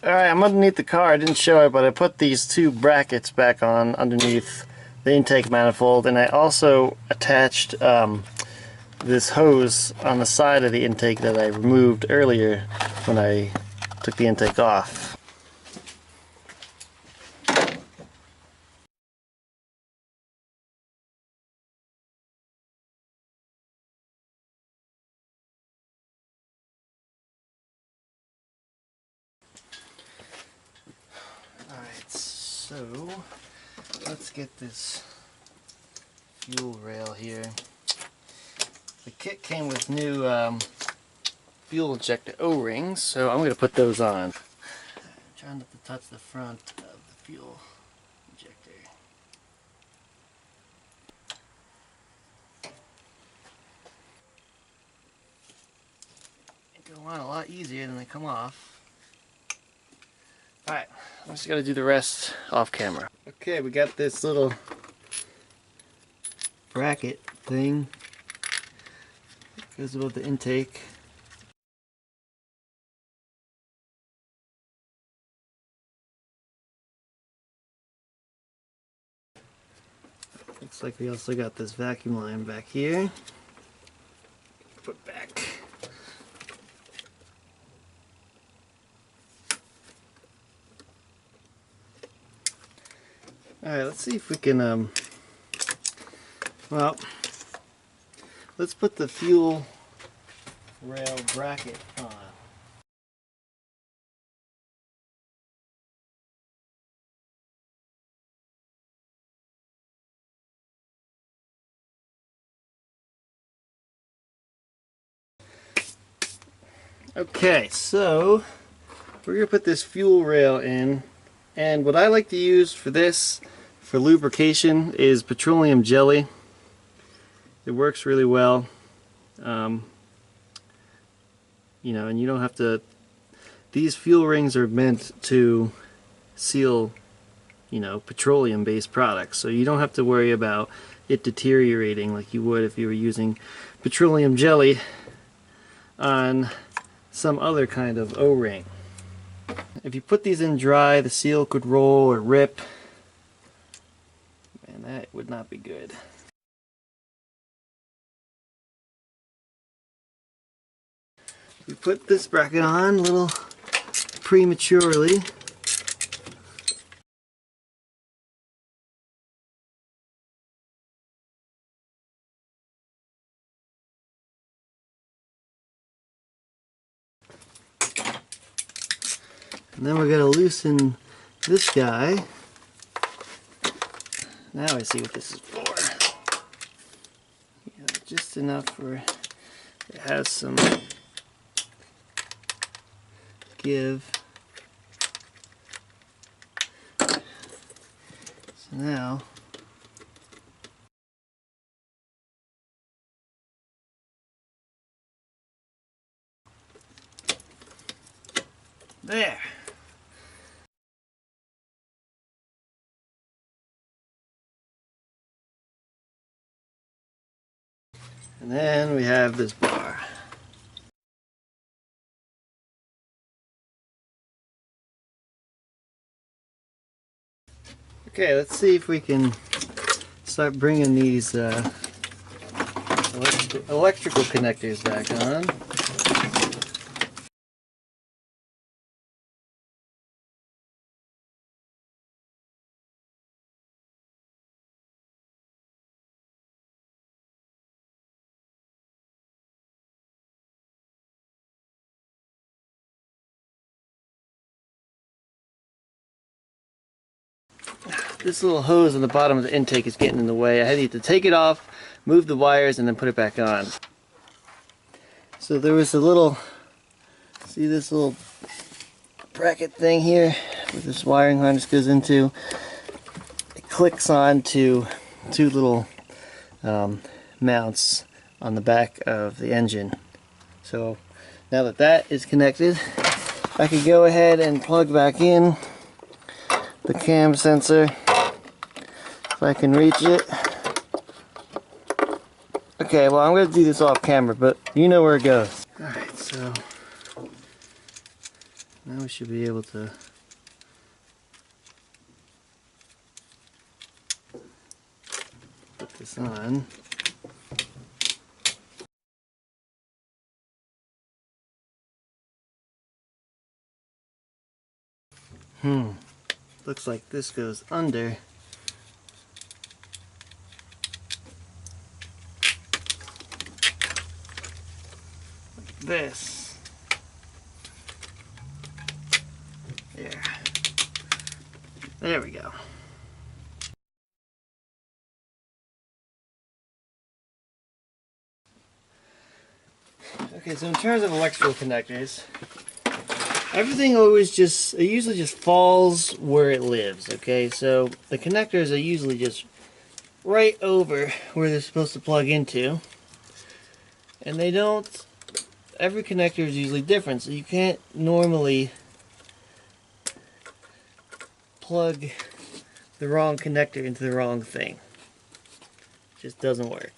Alright, I'm underneath the car. I didn't show it, but I put these two brackets back on underneath the intake manifold, and I also attached this hose on the side of the intake that I removed earlier when I took the intake off. Alright, so let's get this fuel rail here. The kit came with new fuel injector O-rings, so I'm going to put those on. Trying not to touch the front of the fuel injector. They go on a lot easier than they come off. Alright, I'm just going to do the rest off camera. Okay, we got this little bracket thing. Goes above the intake. Looks like we also got this vacuum line back here. Put back. Alright, let's see if we can, well, let's put the fuel rail bracket on. Okay, so we're going to put this fuel rail in, and what I like to use for this, for lubrication, is petroleum jelly. It works really well. You know, and you don't have to, these fuel rings are meant to seal, you know, petroleum based products, so you don't have to worry about it deteriorating like you would if you were using petroleum jelly on some other kind of O-ring. If you put these in dry, the seal could roll or rip, and that would not be good. We put this bracket on a little prematurely. And then we're going to loosen this guy. Now I see what this is for. You know, just enough for it has some give. So now there. And then we have this bar. Okay, let's see if we can start bringing these electrical connectors back on. This little hose on the bottom of the intake is getting in the way. I had to take it off, move the wires, and then put it back on. So there was a little, see this little bracket thing here where this wiring harness goes into. It clicks on to two little mounts on the back of the engine. So now that that is connected, I can go ahead and plug back in the cam sensor if I can reach it. Okay, well, I'm going to do this off camera, but you know where it goes. Alright, so Now we should be able to put this on. Looks like this goes under. Like this. There we go. Okay, so in terms of electrical connectors, everything usually just falls where it lives, okay? So the connectors are usually just right over where they're supposed to plug into. And they don't, every connector is usually different, so you can't normally plug the wrong connector into the wrong thing. It just doesn't work.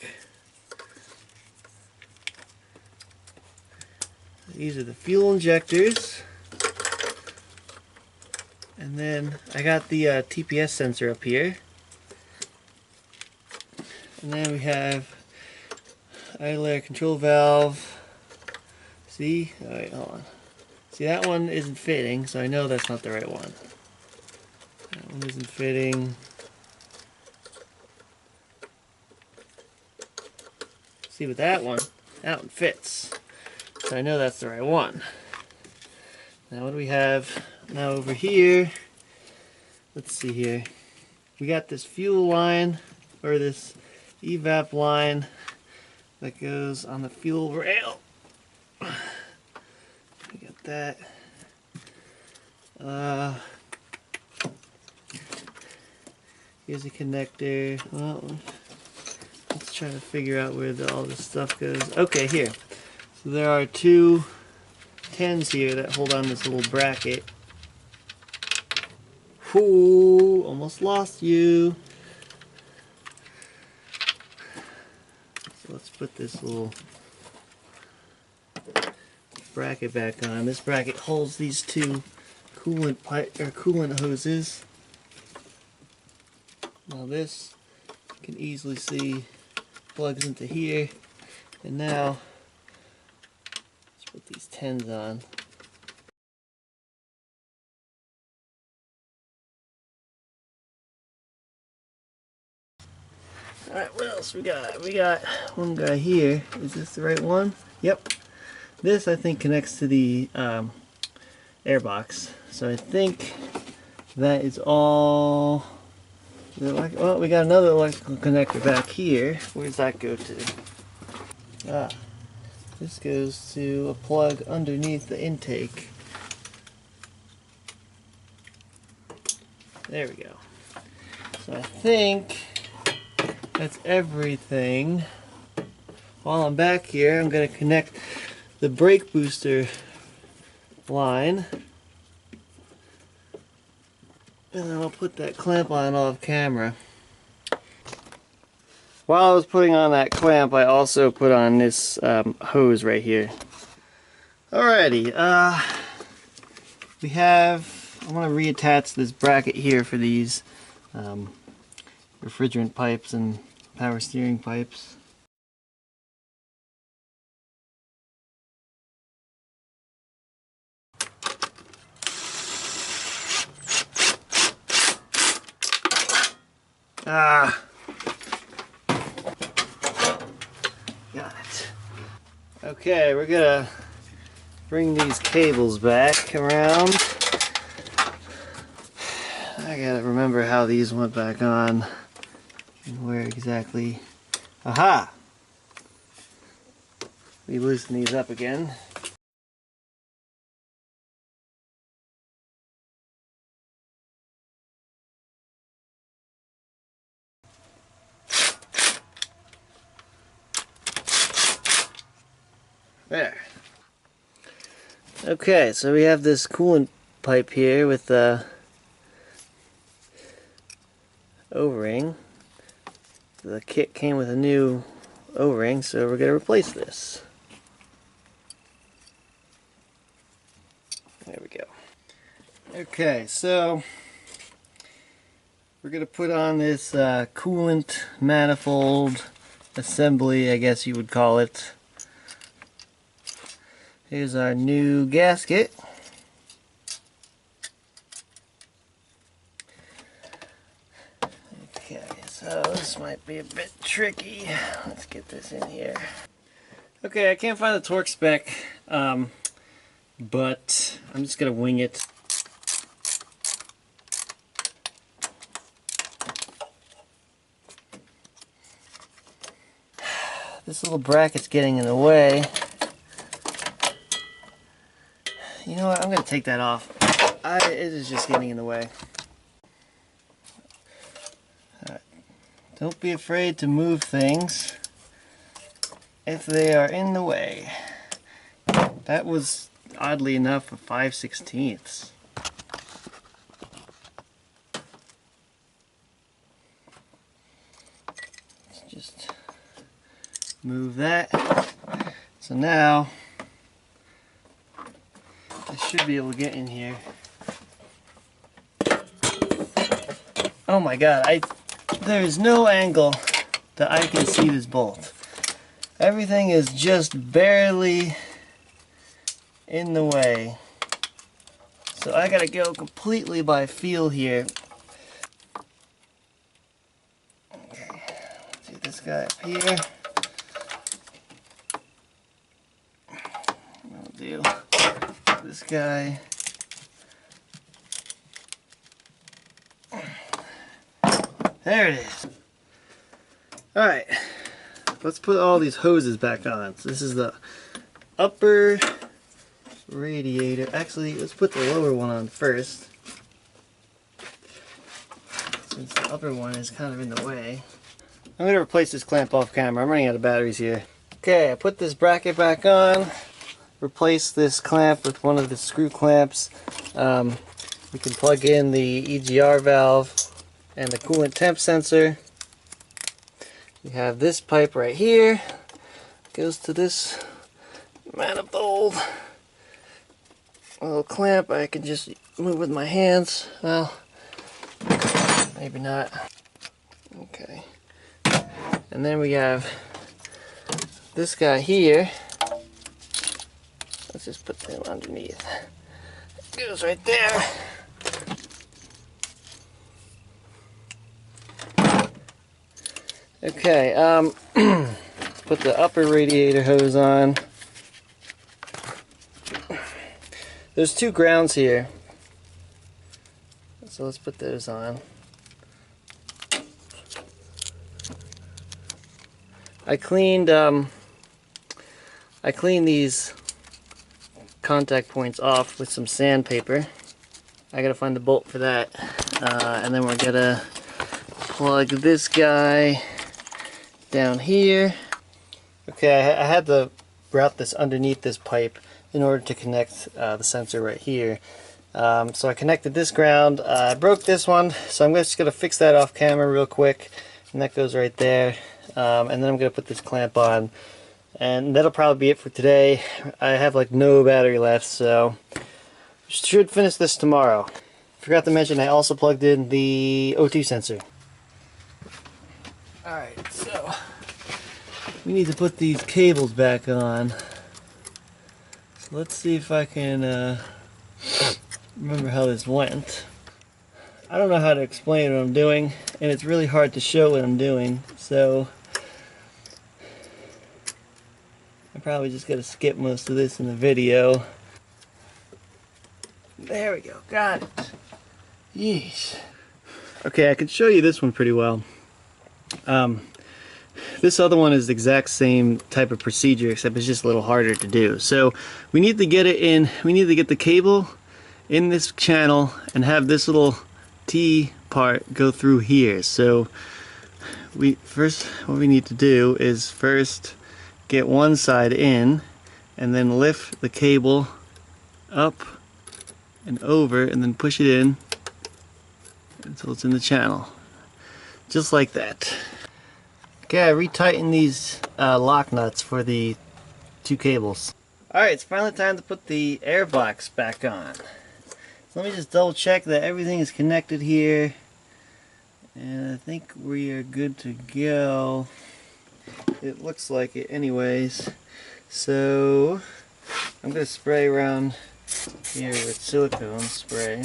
These are the fuel injectors. And then I got the TPS sensor up here. And then we have idle air control valve. See? Oh, wait, hold on. See, that one isn't fitting, so I know that's not the right one. That one isn't fitting. See, but that one fits. So I know that's the right one. Now what do we have now over here? Let's see here. We got this fuel line, or this evap line that goes on the fuel rail. We got that. Here's a connector. Well, let's try to figure out where all this stuff goes. Okay, here. So there are two 10s here that hold on this little bracket. Ooh, almost lost you. So let's put this little bracket back on. This bracket holds these two coolant hoses. Now this, you can easily see, plugs into here. And now let's put these 10s on. Alright, what else we got? We got one guy here. Is this the right one? Yep. This, I think, connects to the airbox. So I think that is all. Well, we got another electrical connector back here. Where does that go to? This goes to a plug underneath the intake. There we go. So I think that's everything. While I'm back here, I'm going to connect the brake booster line. And then I'll put that clamp on off camera. While I was putting on that clamp, I also put on this hose right here. Alrighty, we have, I want to reattach this bracket here for these refrigerant pipes and power steering pipes. Got it. Okay, we're gonna bring these cables back around. I gotta remember how these went back on and where exactly. Aha! We loosen these up again. There. Okay, so we have this coolant pipe here with the O-ring. The kit came with a new O-ring, so we're going to replace this. There we go. Okay, so we're going to put on this coolant manifold assembly, I guess you would call it. Here's our new gasket. Okay, so this might be a bit tricky. Let's get this in here. Okay, I can't find the torque spec, but I'm just going to wing it. This little bracket's getting in the way. You know what, I'm going to take that off. It is just getting in the way. Right. Don't be afraid to move things if they are in the way. That was, oddly enough, a 5/16. Let's just move that. So now I should be able to get in here. Oh my god, there is no angle that I can see this bolt. Everything is just barely in the way. So I gotta go completely by feel here. Okay, let's do this guy up here. I'll do this guy. There it is. Alright, let's put all these hoses back on. So this is the upper radiator. Actually, let's put the lower one on first, since the upper one is kind of in the way. I'm going to replace this clamp off camera. I'm running out of batteries here. Okay, I put this bracket back on. Replace this clamp with one of the screw clamps. We can plug in the EGR valve and the coolant temp sensor. We have this pipe right here. Goes to this manifold. A little clamp I can just move with my hands. Well, maybe not. Okay. And then we have this guy here. Let's just put them underneath. It goes right there. Okay, put the upper radiator hose on. There's two grounds here, so let's put those on. I cleaned these contact points off with some sandpaper. I gotta find the bolt for that, and then we're gonna plug this guy down here. Okay, I had to route this underneath this pipe in order to connect the sensor right here. So I connected this ground. I broke this one, so I'm just going to fix that off camera real quick, and that goes right there. And then I'm going to put this clamp on, and that'll probably be it for today. I have like no battery left, so should finish this tomorrow. Forgot to mention I also plugged in the O2 sensor. Alright, so we need to put these cables back on. So let's see if I can remember how this went. I don't know how to explain what I'm doing, and it's really hard to show what I'm doing, so I'm probably just going to skip most of this in the video. There we go, got it. Yeesh. Okay, I can show you this one pretty well. This other one is the exact same type of procedure, except it's just a little harder to do. So we need to get it in, we need to get the cable in this channel and have this little T part go through here. So what we need to do is first get one side in and then lift the cable up and over and then push it in until it's in the channel. Just like that. Okay, I retightened these lock nuts for the two cables. Alright, it's finally time to put the air box back on. It's let me just double check that everything is connected here. And I think we are good to go. It looks like it anyways. So I'm going to spray around here with silicone spray.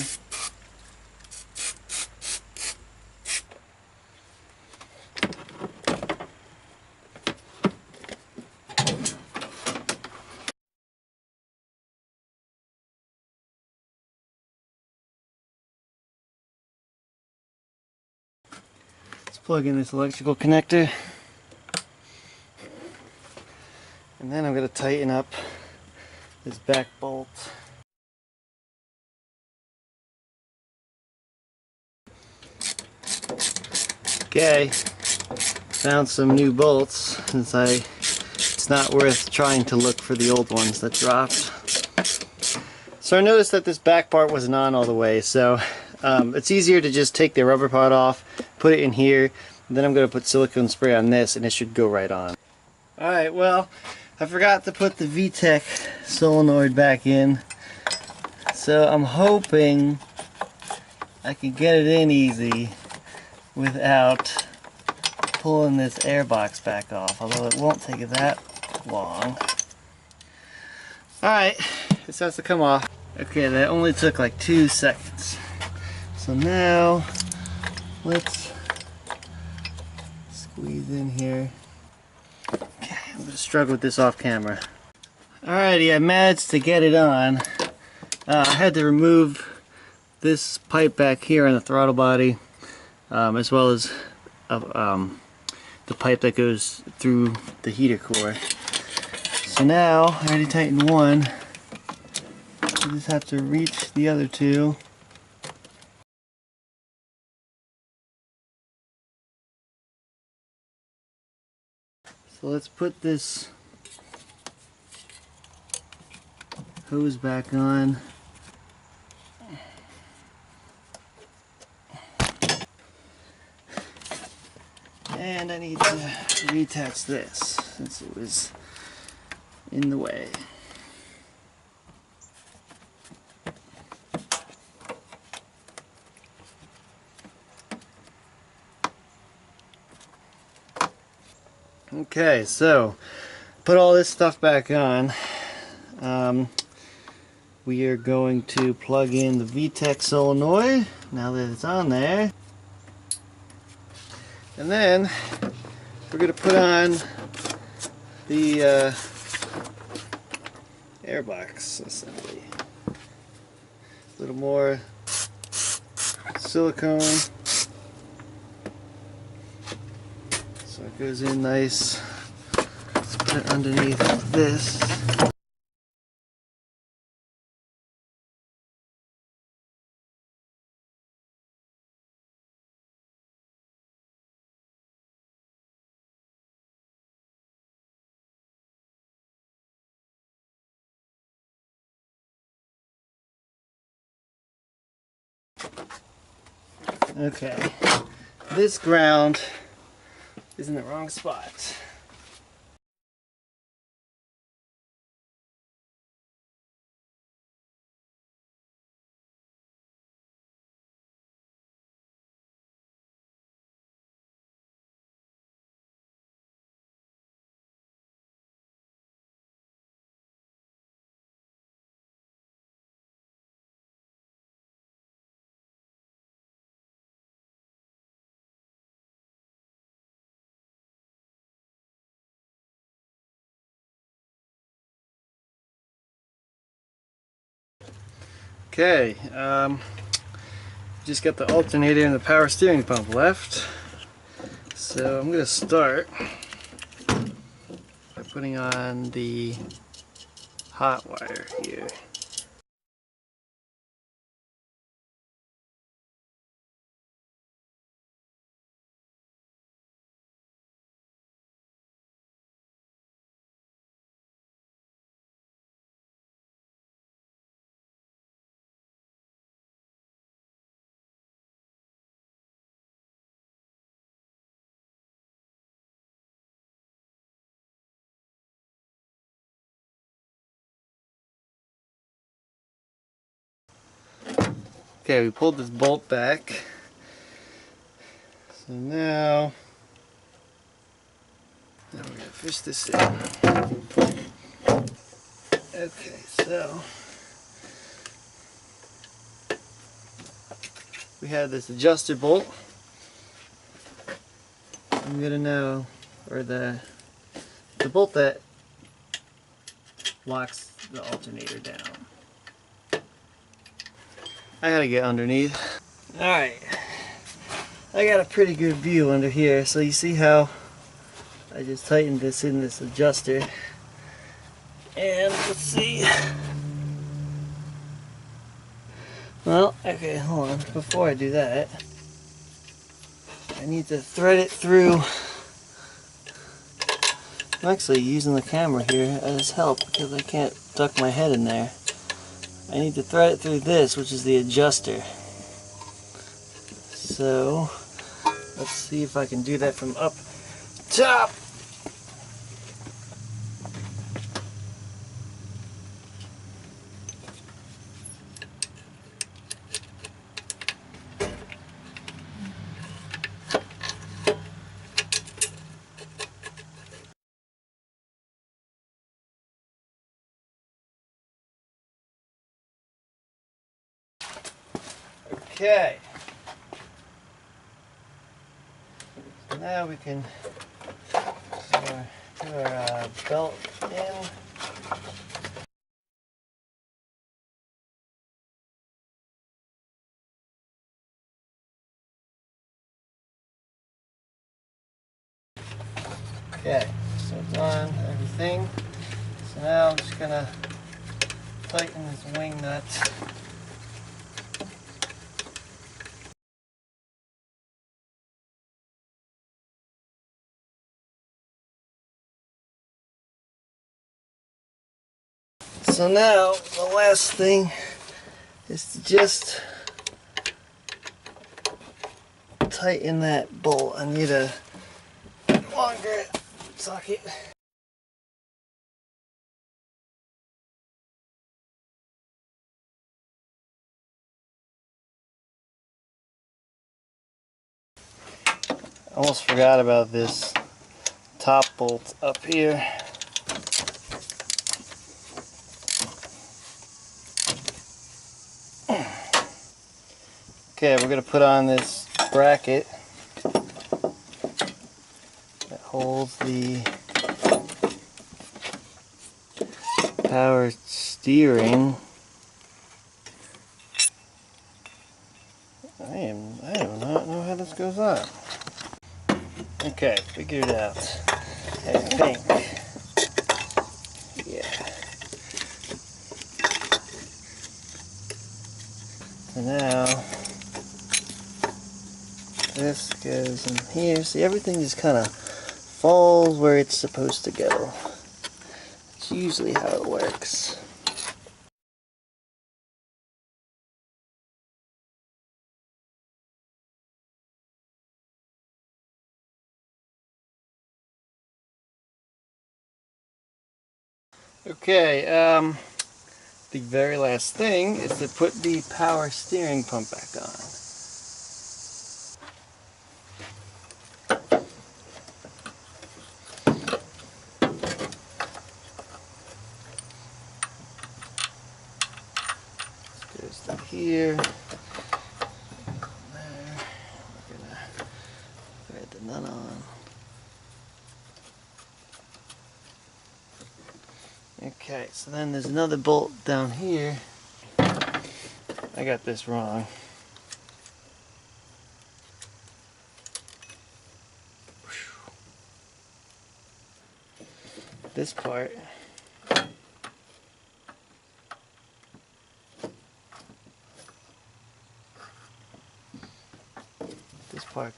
Let's plug in this electrical connector. And then I'm going to tighten up this back bolt. Okay, found some new bolts since it's not worth trying to look for the old ones that dropped. So I noticed that this back part wasn't on all the way, so it's easier to just take the rubber part off, put it in here, and then I'm going to put silicone spray on this and it should go right on. Alright, well, I forgot to put the VTEC solenoid back in, so I'm hoping I can get it in easy without pulling this air box back off, although it won't take it that long. Alright, this has to come off. Okay, that only took like 2 seconds. So now, let's squeeze in here. Okay, I'm going to struggle with this off camera. Alrighty, I managed to get it on. I had to remove this pipe back here on the throttle body, as well as the pipe that goes through the heater core. So now, I already tightened one. I just have to reach the other two. So let's put this hose back on. And I need to reattach this since it was in the way. Okay, so put all this stuff back on. We are going to plug in the VTEC solenoid now that it's on there. And then we're going to put on the airbox assembly. A little more silicone so it goes in nice. Let's put it underneath this. Okay, this ground is in the wrong spot. Okay, just got the alternator and the power steering pump left. So I'm going to start by putting on the hot wire here. Okay, we pulled this bolt back. So now we're going to fish this in. Okay, so we have this adjuster bolt. I'm going to know, or the bolt that locks the alternator down. I gotta get underneath. Alright, I got a pretty good view under here. So you see how I just tightened this in this adjuster. And let's see. Well, okay, hold on. Before I do that, I need to thread it through. I'm actually using the camera here as help because I can't duck my head in there. I need to thread it through this, which is the adjuster. So let's see if I can do that from up top. Okay. So now we can do our belt in. Okay, so it's on everything. So now I'm just gonna tighten this wing nut. So now the last thing is to just tighten that bolt. I need a longer socket. Almost forgot about this top bolt up here. Okay, we're going to put on this bracket that holds the power steering. I do not know how this goes on. Okay, figured it out. I think. Yeah. So now this goes in here. See, everything just kind of falls where it's supposed to go. It's usually how it works. Okay, the very last thing is to put the power steering pump back on. This goes to here. There. We're gonna thread the nut on. Okay, so then there's another bolt down here. I got this wrong. This part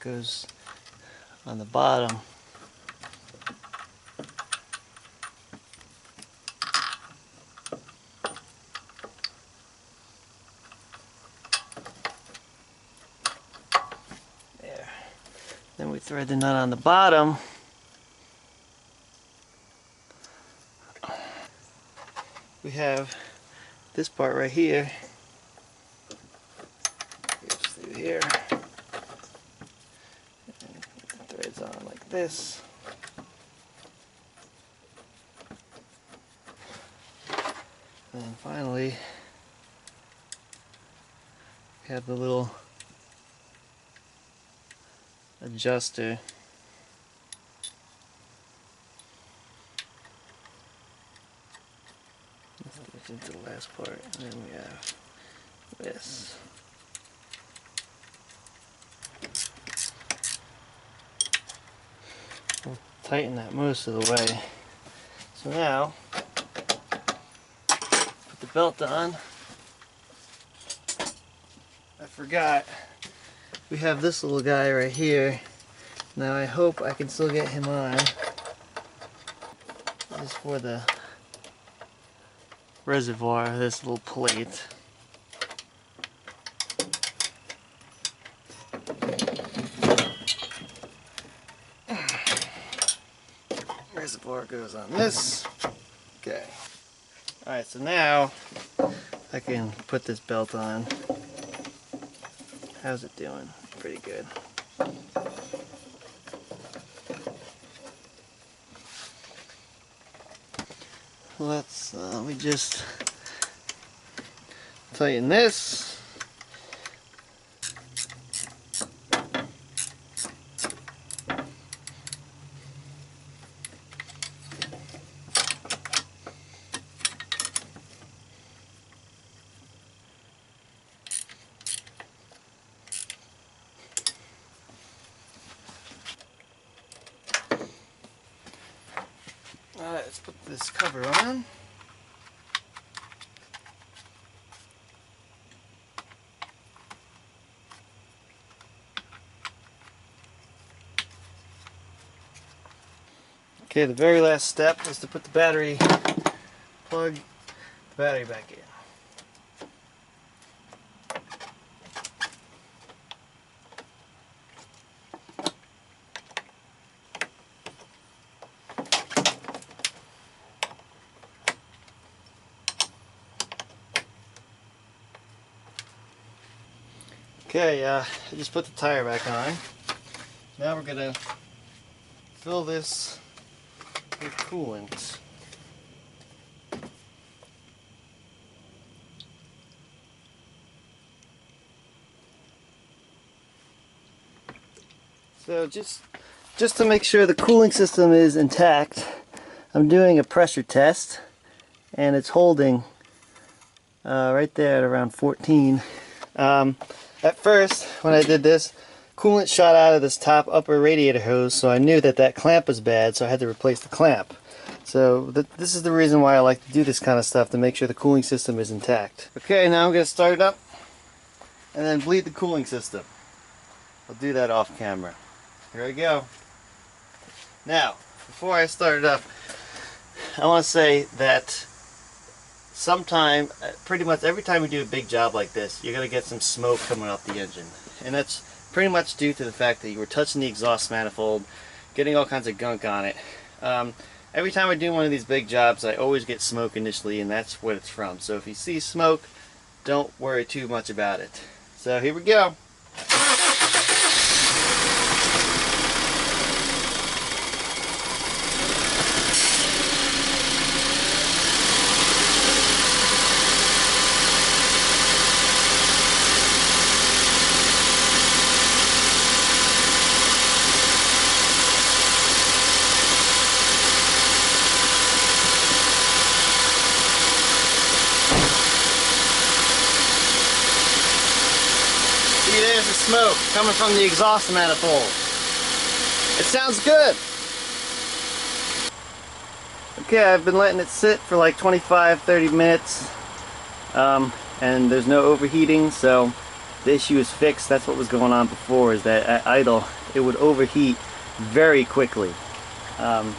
goes on the bottom. There. Then we thread the nut on the bottom. We have this part right here. through here. And it threads on like this. And then finally, we have the little adjuster. Let's get into the last part, and then we have this. We'll tighten that most of the way. So now, put the belt on. I forgot, we have this little guy right here. Now I hope I can still get him on. This is for the reservoir, this little plate. Reservoir goes on this. Okay. Alright, so now I can put this belt on. How's it doing? Pretty good. Let me just tighten this. Alright, let's put this cover on. Okay, the very last step is to put the battery, plug the battery back in. Okay, I just put the tire back on. Now we're going to fill this with coolant. So just to make sure the cooling system is intact, I'm doing a pressure test, and it's holding right there at around 14. At first, when I did this, coolant shot out of this top upper radiator hose, so I knew that that clamp was bad, so I had to replace the clamp. So this is the reason why I like to do this kind of stuff, to make sure the cooling system is intact. Okay, now I'm going to start it up and then bleed the cooling system. I'll do that off camera. Here we go. Now, before I start it up, I want to say that pretty much every time you do a big job like this, you're going to get some smoke coming off the engine. And that's pretty much due to the fact that you were touching the exhaust manifold, getting all kinds of gunk on it. Every time I do one of these big jobs, I always get smoke initially, and that's what it's from. So if you see smoke, don't worry too much about it. So here we go. See, there's the smoke coming from the exhaust manifold. It sounds good. Okay, I've been letting it sit for like 25-30 minutes, and there's no overheating, so the issue is fixed. That's what was going on before, is that at idle it would overheat very quickly, and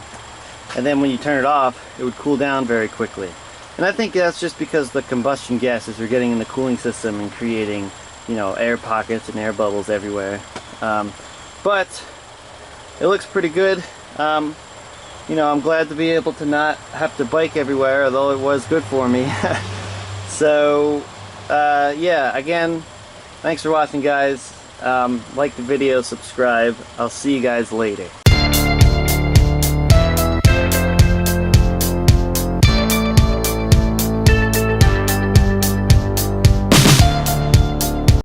then when you turn it off, it would cool down very quickly. And I think that's just because the combustion gases are getting in the cooling system and creating, you know, air pockets and air bubbles everywhere. But it looks pretty good. You know, I'm glad to be able to not have to bike everywhere, although it was good for me. So yeah, again, Thanks for watching, guys. Like the video, subscribe. I'll see you guys later.